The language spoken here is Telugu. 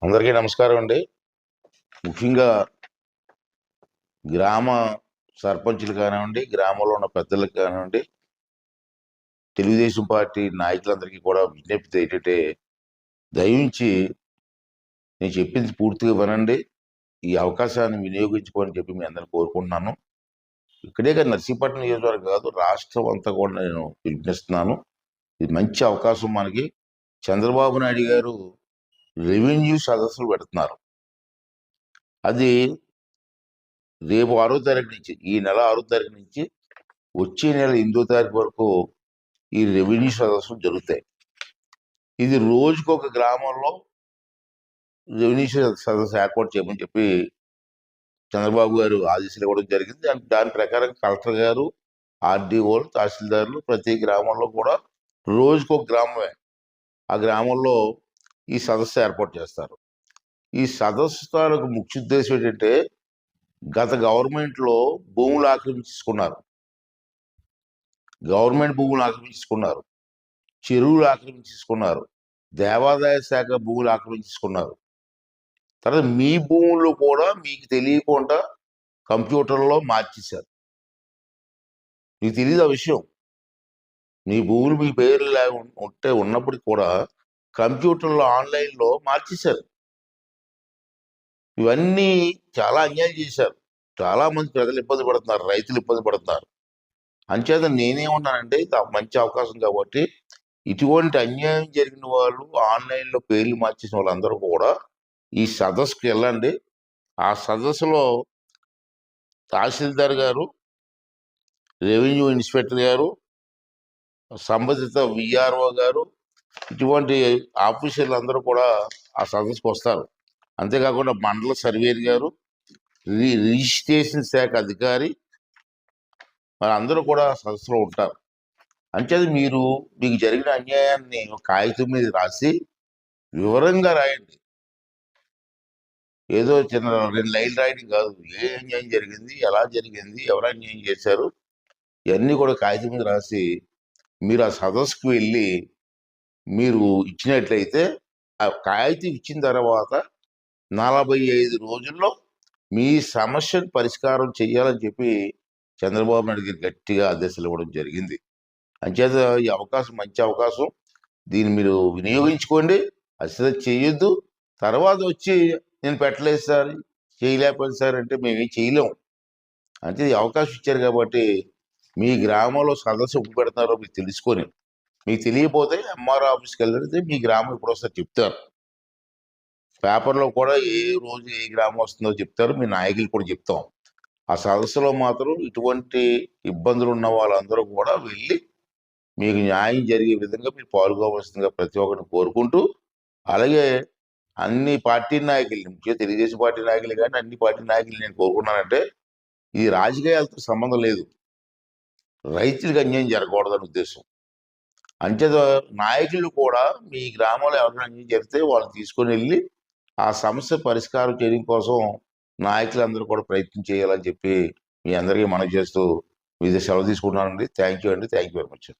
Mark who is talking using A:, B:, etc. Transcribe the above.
A: అందరికీ నమస్కారం అండి. ముఖ్యంగా గ్రామ సర్పంచులు కానివ్వండి, గ్రామంలో ఉన్న పెద్దలకు కానివ్వండి, తెలుగుదేశం పార్టీ నాయకులందరికీ కూడా విజ్ఞప్తి ఏంటంటే, దయించి నేను చెప్పింది పూర్తిగా వినండి. ఈ అవకాశాన్ని వినియోగించుకోని చెప్పి మీ అందరిని కోరుకుంటున్నాను. ఇక్కడే కాదు, నర్సీపట్నం నియోజకవర్గం కాదు, రాష్ట్రం అంతా కూడా నేను పిలుపునిస్తున్నాను. ఇది మంచి అవకాశం మనకి. చంద్రబాబు నాయుడు గారు రెవెన్యూ సదస్సులు పెడుతున్నారు. అది రేపు 6వ తారీఖు నుంచి, ఈ నెల 6వ తారీఖు నుంచి వచ్చే నెల 8వ తారీఖు వరకు ఈ రెవెన్యూ సదస్సులు జరుగుతాయి. ఇది రోజుకొక గ్రామంలో రెవెన్యూ సదస్సు ఏర్పాటు చేయమని చెప్పి చంద్రబాబు గారు ఆదేశాలు ఇవ్వడం జరిగింది. దాని ప్రకారం కలెక్టర్ గారు, ఆర్డీఓలు, తహసీల్దారులు ప్రతి గ్రామంలో కూడా రోజుకొక గ్రామమే, ఆ గ్రామంలో ఈ సదస్సు ఏర్పాటు చేస్తారు. ఈ సదస్సు తాలూకు ముఖ్య ఉద్దేశం ఏంటంటే, గత గవర్నమెంట్లో భూములు ఆక్రమించుకున్నారు, గవర్నమెంట్ భూములు ఆక్రమించుకున్నారు, చెరువులు ఆక్రమించుకున్నారు, దేవాదాయ శాఖ భూములు ఆక్రమించుకున్నారు. తర్వాత మీ భూములు కూడా మీకు తెలియకుండా కంప్యూటర్లో మార్చేశారు. మీకు తెలియదు ఆ విషయం. మీ భూములు మీ పేర్లు ఉన్నప్పటికీ కూడా కంప్యూటర్లో ఆన్లైన్లో మార్చేశారు. ఇవన్నీ చాలా అన్యాయం చేశారు. చాలా మంది ప్రజలు ఇబ్బంది పడుతున్నారు, రైతులు ఇబ్బంది పడుతున్నారు. అంచేత నేనేమన్నానంటే, ఇది మంచి అవకాశం కాబట్టి ఇటువంటి అన్యాయం జరిగిన వాళ్ళు, ఆన్లైన్లో పేర్లు మార్చేసిన వాళ్ళందరూ కూడా ఈ సదస్సుకు వెళ్ళండి. ఆ సదస్సులో తహసీల్దార్ గారు, రెవెన్యూ ఇన్స్పెక్టర్ గారు, సంబంధిత విఆర్ఓ గారు, ఇటువంటి ఆఫీసర్లు అందరూ కూడా ఆ సదస్సుకు వస్తారు. అంతేకాకుండా మండల సర్వేర్ గారు, రిజిస్ట్రేషన్ శాఖ అధికారి, మరి అందరూ కూడా సదస్సులో ఉంటారు. అంచేది మీకు జరిగిన అన్యాయాన్ని ఒక కాగితం మీద రాసి వివరంగా రాయండి. ఏదో చిన్న 2 లైన్లు రాయడం కాదు. ఏ అన్యాయం జరిగింది, ఎలా జరిగింది, ఎవరు అన్యాయం చేశారు, ఇవన్నీ కూడా కాగితం మీద రాసి మీరు ఆ సదస్సుకు వెళ్ళి మీరు ఇచ్చినట్లయితే, ఆ కాగితం ఇచ్చిన తర్వాత 45 రోజుల్లో మీ సమస్యను పరిష్కారం చేయాలని చెప్పి చంద్రబాబు నాయుడు గారు గట్టిగా ఆదేశాలు ఇవ్వడం జరిగింది. అంచేత ఈ అవకాశం మంచి అవకాశం, దీన్ని మీరు వినియోగించుకోండి. అశ్రద్ధ చేయొద్దు. తర్వాత వచ్చి నేను పెట్టలేదు సార్, చేయలేకపోయింది సార్ అంటే మేమేం చేయలేము. అంటే ఈ అవకాశం ఇచ్చారు కాబట్టి మీ గ్రామంలో సదస్సు ఎప్పుడు పెడుతున్నారో మీకు తెలుసుకొని, మీకు తెలియకపోతే ఎంఆర్ఓ ఆఫీస్కి వెళ్తే మీ గ్రామం ఎప్పుడు వస్తారో చెప్తారు. పేపర్లో కూడా ఏ రోజు ఏ గ్రామం వస్తుందో చెప్తారు, మీ నాయకులు కూడా చెప్తాం. ఆ సదస్సులో మాత్రం ఇటువంటి ఇబ్బందులు ఉన్న వాళ్ళందరూ కూడా వెళ్ళి మీకు న్యాయం జరిగే విధంగా మీరు పాల్గొవలసిందిగా ప్రతి ఒక్కరిని కోరుకుంటూ, అలాగే అన్ని పార్టీ నాయకుల్ని, ముఖ్యంగా తెలుగుదేశం పార్టీ నాయకులు కానీ అన్ని పార్టీ నాయకులు నేను కోరుకున్నానంటే, ఇది రాజకీయాలతో సంబంధం లేదు, రైతులకు అన్యాయం జరగకూడదని ఉద్దేశం. అంచేత నాయకులు కూడా మీ గ్రామంలో ఎవరైనా అన్యాయం జరిగితే వాళ్ళని తీసుకొని వెళ్ళి ఆ సమస్య పరిష్కారం చేయడం కోసం నాయకులందరూ కూడా ప్రయత్నం చేయాలని చెప్పి మీ అందరికీ మనవి చేస్తూ మీ సెలవు తీసుకుంటున్నానండి. థ్యాంక్ యూ అండి. Thank you very much.